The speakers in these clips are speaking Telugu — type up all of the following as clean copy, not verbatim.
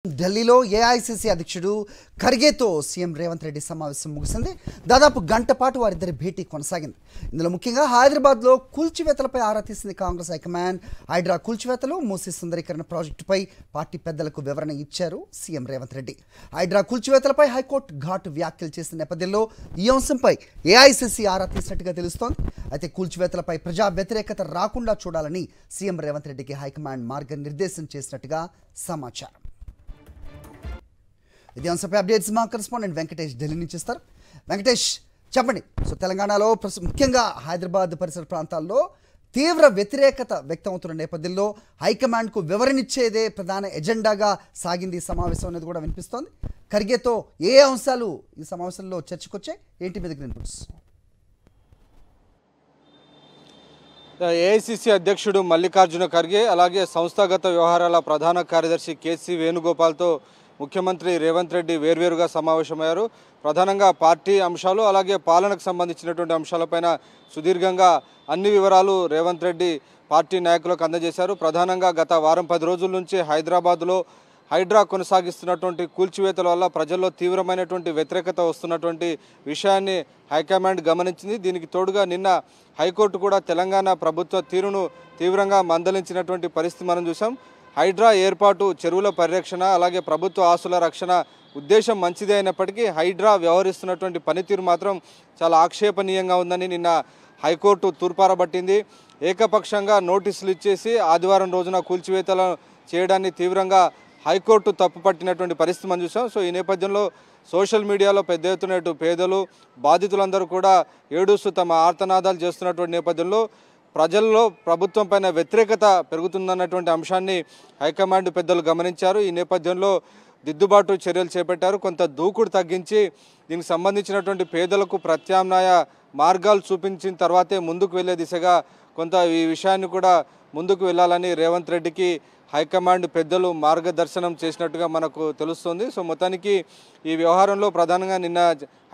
ఢిల్లీలో ఏఐసీసీ అధ్యక్షుడు ఖర్గేతో సీఎం రేవంత్ రెడ్డి సమావేశం ముగిసింది. దాదాపు గంట పాటు వారిద్దరి భేటీ కొనసాగింది. ఇందులో ముఖ్యంగా హైదరాబాద్లో కూల్చివేతలపై ఆరా తీసింది కాంగ్రెస్ హైకమాండ్. హైడ్రా కూల్చివేతలు, మూసీ సుందరీకరణ ప్రాజెక్టుపై పార్టీ పెద్దలకు వివరణ ఇచ్చారు సీఎం రేవంత్ రెడ్డి. హైడ్రా కూల్చివేతలపై హైకోర్టు ఘాటు వ్యాఖ్యలు చేసిన నేపథ్యంలో ఈ అంశంపై ఏఐసీసీ ఆరా తీసినట్టుగా తెలుస్తోంది. అయితే కూల్చివేతలపై ప్రజా వ్యతిరేకత రాకుండా చూడాలని సీఎం రేవంత్ రెడ్డికి హైకమాండ్ మార్గనిర్దేశం చేసినట్టుగా సమాచారం. ఇది అంశంపై అప్డేట్స్ మా కరెస్పాండెంట్ వెంకటేష్ ఢిల్లీ నుంచి ఇస్తారు. వెంకటేష్, చెప్పండి. సో తెలంగాణలో ముఖ్యంగా హైదరాబాద్ పరిసర ప్రాంతాల్లో తీవ్ర వ్యతిరేకత వ్యక్తమవుతున్న నేపథ్యంలో హైకమాండ్కు వివరణిచ్చేదే ప్రధాన ఎజెండాగా సాగింది ఈ సమావేశం అనేది కూడా వినిపిస్తోంది. ఖర్గేతో ఏ అంశాలు ఈ సమావేశంలో చర్చకొచ్చాయి, ఏంటి మీదకి ఇన్పుట్స్? ఏఐసీసీ అధ్యక్షుడు మల్లికార్జున ఖర్గే, అలాగే సంస్థాగత వ్యవహారాల ప్రధాన కార్యదర్శి కేసీ వేణుగోపాల్తో ముఖ్యమంత్రి రేవంత్ రెడ్డి వేర్వేరుగా సమావేశమయ్యారు. ప్రధానంగా పార్టీ అంశాలు, అలాగే పాలనకు సంబంధించినటువంటి అంశాలపైన సుదీర్ఘంగా అన్ని వివరాలు రేవంత్ రెడ్డి పార్టీ నాయకులకు అందజేశారు. ప్రధానంగా గత వారం 10 రోజుల నుంచి హైదరాబాద్లో హైడ్రా కొనసాగిస్తున్నటువంటి కూల్చివేతల వల్ల ప్రజల్లో తీవ్రమైనటువంటి వ్యతిరేకత వస్తున్నటువంటి విషయాన్ని హైకమాండ్ గమనించింది. దీనికి తోడుగా నిన్న హైకోర్టు కూడా తెలంగాణ ప్రభుత్వ తీరును తీవ్రంగా మందలించినటువంటి పరిస్థితి మనం చూసాం. హైడ్రా ఏర్పాటు, చెరువుల పరిరక్షణ, అలాగే ప్రభుత్వ ఆస్తుల రక్షణ ఉద్దేశం మంచిదే అయినప్పటికీ హైడ్రా వ్యవహరిస్తున్నటువంటి పనితీరు మాత్రం చాలా ఆక్షేపణీయంగా ఉందని నిన్న హైకోర్టు తూర్పారబట్టింది. ఏకపక్షంగా నోటీసులు ఇచ్చేసి ఆదివారం రోజున కూల్చివేతలు చేయడాన్ని తీవ్రంగా హైకోర్టు తప్పుపట్టినటువంటి పరిస్థితి మనం చూసాం. సో ఈ నేపథ్యంలో సోషల్ మీడియాలో పెద్ద ఎత్తున పేదలు, బాధితులందరూ కూడా ఏడుస్తూ తమ ఆర్తనాదాలు చేస్తున్నటువంటి నేపథ్యంలో ప్రజల్లో ప్రభుత్వం పైన వ్యతిరేకత పెరుగుతుందన్నటువంటి అంశాన్ని హైకమాండ్ పెద్దలు గమనించారు. ఈ నేపథ్యంలో దిద్దుబాటు చర్యలు చేపట్టారు. కొంత దూకుడు తగ్గించి దీనికి సంబంధించినటువంటి పేదలకు ప్రత్యామ్నాయ మార్గాలు చూపించిన తర్వాతే ముందుకు వెళ్లే దిశగా కొంత ఈ విషయాన్ని కూడా ముందుకు వెళ్ళాలని రేవంత్ రెడ్డికి హైకమాండ్ పెద్దలు మార్గదర్శనం చేసినట్టుగా మనకు తెలుస్తుంది. సో మొత్తానికి ఈ వ్యవహారంలో ప్రధానంగా నిన్న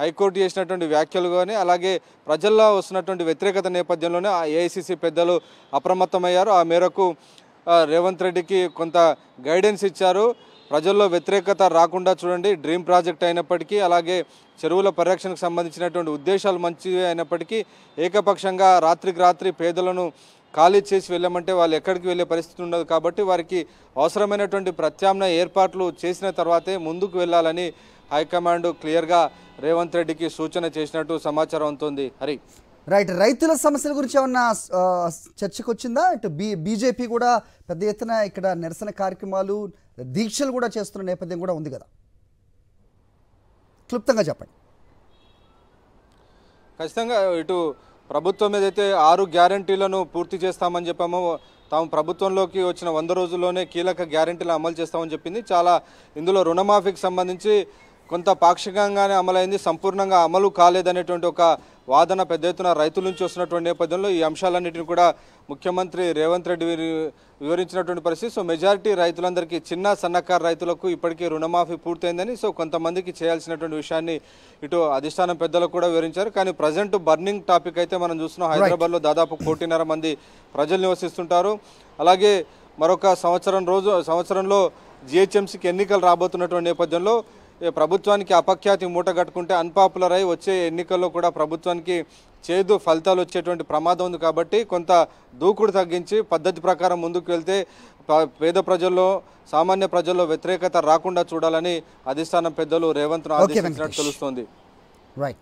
హైకోర్టు చేసినటువంటి వ్యాఖ్యలు కానీ, అలాగే ప్రజల్లో వస్తున్నటువంటి వ్యతిరేకత నేపథ్యంలోనే ఏఐసీసీ పెద్దలు అప్రమత్తమయ్యారు. ఆ మేరకు రేవంత్ రెడ్డికి కొంత గైడెన్స్ ఇచ్చారు. ప్రజల్లో వ్యతిరేకత రాకుండా చూడండి, డ్రీమ్ ప్రాజెక్ట్ అయినప్పటికీ, అలాగే చెరువుల పరిరక్షణకు సంబంధించినటువంటి ఉద్దేశాలు మంచివి అయినప్పటికీ ఏకపక్షంగా రాత్రికి రాత్రి పేదలను ఖాళీ చేసి వెళ్ళమంటే వాళ్ళు ఎక్కడికి వెళ్ళే పరిస్థితి ఉండదు. కాబట్టి వారికి అవసరమైనటువంటి ప్రత్యామ్నాయ ఏర్పాట్లు చేసిన తర్వాతే ముందుకు వెళ్ళాలని హైకమాండ్ క్లియర్గా రేవంత్ రెడ్డికి సూచన చేసినట్టు సమాచారం అవుతుంది. హరి, రైట్. రైతుల సమస్యల గురించి ఏమన్నా చర్చకు వచ్చిందా? ఇటు బీజేపీ కూడా పెద్ద ఎత్తున ఇక్కడ నిరసన కార్యక్రమాలు, దీక్షలు కూడా చేస్తున్న నేపథ్యం కూడా ఉంది కదా, క్లుప్తంగా చెప్పండి. ఖచ్చితంగా ఇటు ప్రభుత్వం ఏదైతే 6 గ్యారంటీలను పూర్తి చేస్తామని చెప్పామో, తాము ప్రభుత్వంలోకి వచ్చిన 100 రోజుల్లోనే కీలక గ్యారంటీలు అమలు చేస్తామని చెప్పింది. చాలా ఇందులో రుణమాఫీకి సంబంధించి కొంత పాక్షికంగానే అమలైంది, సంపూర్ణంగా అమలు కాలేదనేటువంటి ఒక వాదన పెద్ద ఎత్తున రైతుల నుంచి వస్తున్నటువంటి నేపథ్యంలో ఈ అంశాలన్నింటినీ కూడా ముఖ్యమంత్రి రేవంత్ రెడ్డి వివరించినటువంటి పరిస్థితి. సో మెజారిటీ రైతులందరికీ, చిన్న సన్నకారు రైతులకు ఇప్పటికీ రుణమాఫీ పూర్తయిందని, సో కొంతమందికి చేయాల్సినటువంటి విషయాన్ని ఇటు అధిష్టానం పెద్దలకు కూడా వివరించారు. కానీ ప్రజెంట్ బర్నింగ్ టాపిక్ అయితే మనం చూస్తున్నాం. హైదరాబాద్లో దాదాపు 1.5 కోటి మంది ప్రజలు నివసిస్తుంటారు. అలాగే మరొక సంవత్సరంలో జిహెచ్ఎంసీకి ఎన్నికలు రాబోతున్నటువంటి నేపథ్యంలో ప్రభుత్వానికి అపఖ్యాతి మూట కట్టుకుంటే అన్పాపులర్ అయి వచ్చే ఎన్నికల్లో కూడా ప్రభుత్వానికి చేదు ఫలితాలు వచ్చేటువంటి ప్రమాదం ఉంది. కాబట్టి కొంత దూకుడు తగ్గించి పద్ధతి ప్రకారం ముందుకు వెళ్తే పేద ప్రజల్లో, సామాన్య ప్రజల్లో వ్యతిరేకత రాకుండా చూడాలని అధిష్టానం పెద్దలు రేవంత్ను ఆదేశించినట్టు తెలుస్తోంది. రైట్.